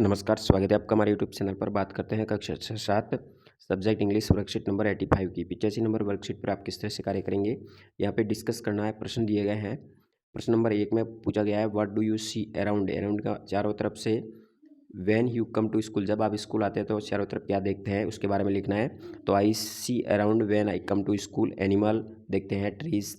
नमस्कार, स्वागत है आपका हमारे यूट्यूब चैनल पर। बात करते हैं कक्षा 6-7 सब्जेक्ट इंग्लिश वर्कशीट नंबर 85 की। 85 नंबर वर्कशीट पर आप किस तरह से कार्य करेंगे, यहाँ पे डिस्कस करना है। प्रश्न दिए गए हैं। प्रश्न नंबर 1 में पूछा गया है, what do you see around. Around का चारों तरफ से, when you come to school, जब आप स्कूल आते हैं तो चारों तरफ क्या देखते हैं उसके बारे में लिखना है। तो I see around when I come to school, animal देखते हैं, ट्रीज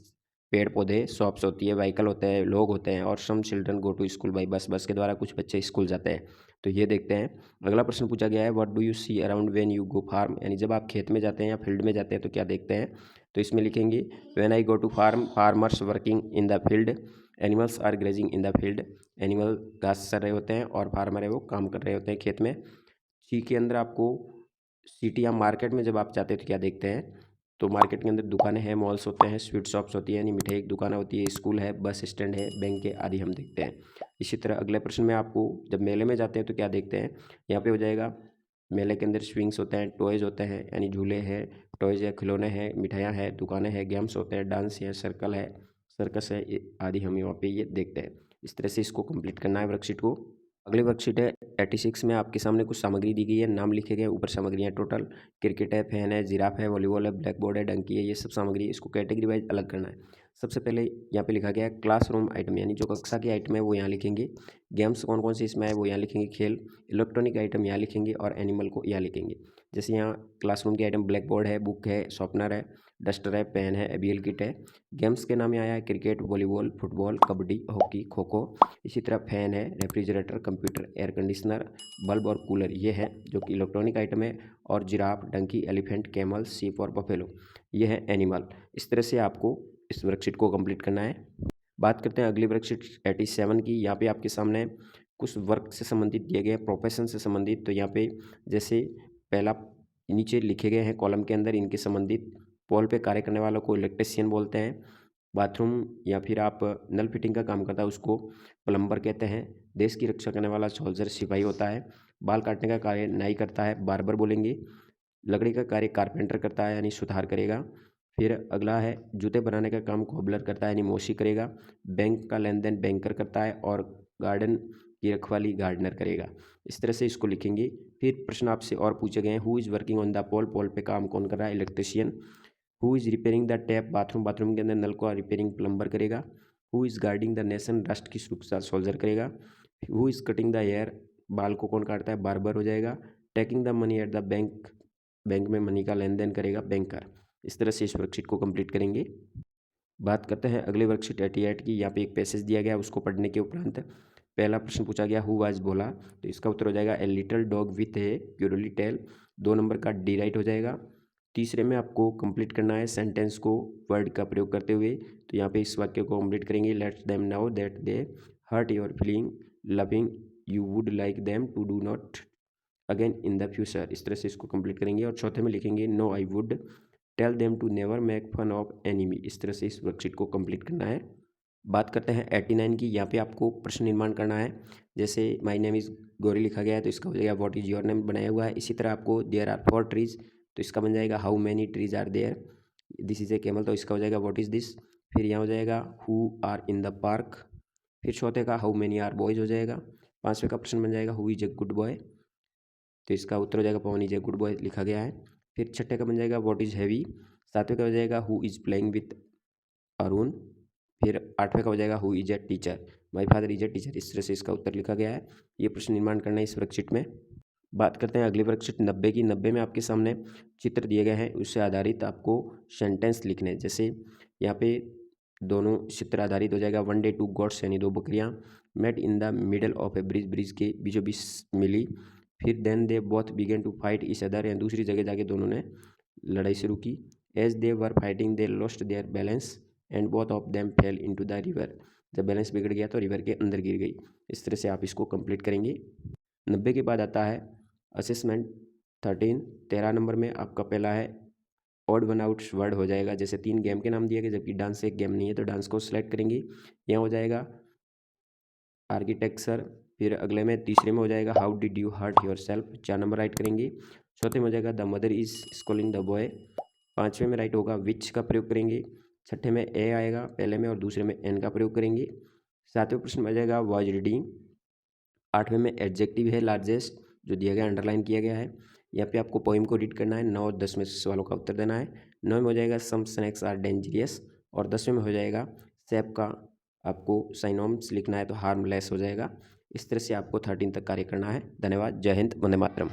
पेड़ पौधे, शॉप्स होती है, व्हीकल होते हैं, लोग होते हैं, और some children go to school by bus, bus के द्वारा कुछ बच्चे स्कूल जाते हैं। तो ये देखते हैं। अगला प्रश्न पूछा गया है, what do you see around when you go farm, यानी जब आप खेत में जाते हैं या फील्ड में जाते हैं तो क्या देखते हैं। तो इसमें लिखेंगे, when I go to farm, farmers working in the field, animals are grazing in the field. Animal घास चर रहे होते हैं और फार्मर है वो काम कर रहे होते हैं खेत में। सी के अंदर आपको सिटी या मार्केट में जब आप जाते हैं तो क्या देखते हैं। तो मार्केट के अंदर दुकानें हैं, मॉल्स होते हैं, स्वीट शॉप्स होती है यानी मिठाई की दुकान होती है, स्कूल है, बस स्टैंड है, बैंक है आदि हम देखते हैं। इसी तरह अगले प्रश्न में आपको, जब मेले में जाते हैं तो क्या देखते हैं। यहाँ पे हो जाएगा, मेले के अंदर स्विंग्स होते हैं, टॉयज़ होते हैं यानी झूले हैं, टॉयज़ है, खिलौने हैं, मिठाइयाँ हैं, दुकानें हैं, गेम्स होते हैं, डांस है, सर्कल है, सर्कस है, आदि हम यहाँ पे ये देखते हैं। इस तरह से इसको कंप्लीट करना है वर्कशीट को। अगली वर्कशीट है 86 में आपके सामने कुछ सामग्री दी गई है, नाम लिखे गए ऊपर सामग्रियाँ टोटल। क्रिकेट है, फैन है, जिराफ है, वॉलीबॉल है, ब्लैक बोर्ड है, डंकी है, ये सब सामग्री है। इसको कैटेगरी वाइज अलग करना है। सबसे पहले यहाँ पे लिखा गया है क्लासरूम आइटम, यानी जो कक्षा की आइटम है वो यहाँ लिखेंगे। गेम्स कौन कौन सी इसमें है वो यहाँ लिखेंगे, खेल। इलेक्ट्रॉनिक आइटम यहाँ लिखेंगे और एनिमल को यहाँ लिखेंगे। जैसे यहाँ क्लासरूम की आइटम ब्लैक बोर्ड है, बुक है, शॉर्पनर है, डस्टर है, पेन है, एबीएल किट है। गेम्स के नाम यहाँ आया है cricket, volleyball, football, kabaddi, hockey, kho kho. इसी तरह फैन है, refrigerator, computer, air conditioner, bulb और कूलर, ये है जो कि इलेक्ट्रॉनिक आइटम है। और जिराफ, डंकी, एलिफेंट, कैमल, सीप और बफेलो, ये है एनिमल। इस तरह से आपको इस वर्कशीट को कंप्लीट करना है। बात करते हैं अगली वर्कशीट 87 की। यहाँ पे आपके सामने कुछ वर्क से संबंधित दिए गए हैं, प्रोफेशन से संबंधित। तो यहाँ पे जैसे पहला नीचे लिखे गए हैं कॉलम के अंदर इनके संबंधित। पोल पे कार्य करने वालों को इलेक्ट्रिशियन बोलते हैं। बाथरूम या फिर आप नल फिटिंग का काम करता है उसको प्लम्बर कहते हैं। देश की रक्षा करने वाला सोल्जर सिपाही होता है। बाल काटने का कार्य नाई करता है, बार्बर बोलेंगे। लकड़ी का कार्य कारपेंटर करता है यानी सुथार करेगा। फिर अगला है जूते बनाने का काम कोबलर करता है यानी मोशी करेगा। बैंक का लेन देन बैंकर करता है और गार्डन की रखवाली गार्डनर करेगा। इस तरह से इसको लिखेंगे। फिर प्रश्न आपसे और पूछे गए हैं, who is working on the pole, pole पे काम कौन कर रहा है, electrician. Who is repairing the tap, bathroom, bathroom के अंदर नल को रिपेयरिंग प्लम्बर करेगा। Who is guarding the nation, राष्ट्र की सुरक्षा सोल्जर करेगा। Who is cutting the hair, बाल को कौन काटता है, बार्बर हो जाएगा। Taking the money at the bank, bank में मनी का लेन देन करेगा बैंकर। इस तरह से इस वर्कशीट को कंप्लीट करेंगे। बात करते हैं अगली वर्कशीट 88 की। यहाँ पे एक पैसेज दिया गया, उसको पढ़ने के उपरांत पहला प्रश्न पूछा गया, हु वाज भोला। तो इसका उत्तर हो जाएगा a little dog with a curly tail. 2 number का डी राइट हो जाएगा। तीसरे में आपको कंप्लीट करना है सेंटेंस को वर्ड का प्रयोग करते हुए। तो यहाँ पे इस वाक्य को कंप्लीट करेंगे, let's them now that they hurt your feeling loving you would like them to do not again in the future. इस तरह से इसको कंप्लीट करेंगे। और चौथे में लिखेंगे, no I would tell them to never make fun of enemy. इस तरह से इस वर्कशीट को कंप्लीट करना है। बात करते हैं 89 की। यहाँ पे आपको प्रश्न निर्माण करना है। जैसे माय नेम इज़ गौरी लिखा गया है तो इसका हो जाएगा व्हाट इज़ योर नेम बनाया हुआ है। इसी तरह आपको देयर आर 4 ट्रीज, तो इसका बन जाएगा how many trees are there. This is a camel, तो इसका हो जाएगा व्हाट इज़ दिस। फिर यहाँ हो जाएगा who are in the park. फिर चौथे का हाउ मैनी आर बॉयज़ हो जाएगा। पाँचवें का प्रश्न बन जाएगा who is a good boy, तो इसका उत्तर हो जाएगा पवन इज ए गुड बॉय लिखा गया है। फिर छठे का बन जाएगा व्हाट इज़ हैवी। सातवें का हो जाएगा who is playing with Arun. फिर आठवें का हो जाएगा who is a teacher, my father is a teacher. इस तरह से इसका उत्तर लिखा गया है। ये प्रश्न निर्माण करना है इस वर्कशीट में। बात करते हैं अगली वर्कशीट 90 की। 90 में आपके सामने चित्र दिए गए हैं, उससे आधारित आपको सेंटेंस लिखने हैं। जैसे यहाँ पे दोनों चित्र आधारित हो जाएगा, वन डे टू गॉड्स यानी 2 बकरियाँ met in the middle of a bridge, bridge के बीचों बीच मिली। फिर then they both began to fight each other, या दूसरी जगह जाके दोनों ने लड़ाई शुरू की। As they were fighting they lost their balance and both of them fell into the river. जब बैलेंस बिगड़ गया तो रिवर के अंदर गिर गई। इस तरह से आप इसको कंप्लीट करेंगे। 90 के बाद आता है असेसमेंट 13। 13 नंबर में आपका पहला है ऑड वन आउट वर्ड हो जाएगा। जैसे 3 गेम के नाम दिए गए जबकि डांस एक गेम नहीं है, तो डांस को सिलेक्ट करेंगे। यहाँ हो जाएगा आर्किटेक्चर। फिर अगले में तीसरे में हो जाएगा how did you hurt yourself, 4 number write करेंगे। चौथे में हो जाएगा the mother is schooling the boy. पाँचवें में राइट होगा विच का प्रयोग करेंगे। छठे में ए आएगा पहले में और दूसरे में एन का प्रयोग करेंगे। सातवें प्रश्न में आ जाएगा वाज रीडिंग। 8वें में एडजेक्टिव है लार्जेस्ट, जो दिया गया अंडरलाइन किया गया है। यहाँ पे आपको पोइम को रीड करना है, 9 और 10 में सवालों का उत्तर देना है। 9 में हो जाएगा सम स्नैक्स आर डेंजरियस, और 10वें में हो जाएगा सैप का आपको साइनोम्स लिखना है तो हार्मलेस हो जाएगा। इस तरह से आपको 13 तक कार्य करना है। धन्यवाद। जय हिंद, वंदे मातरम।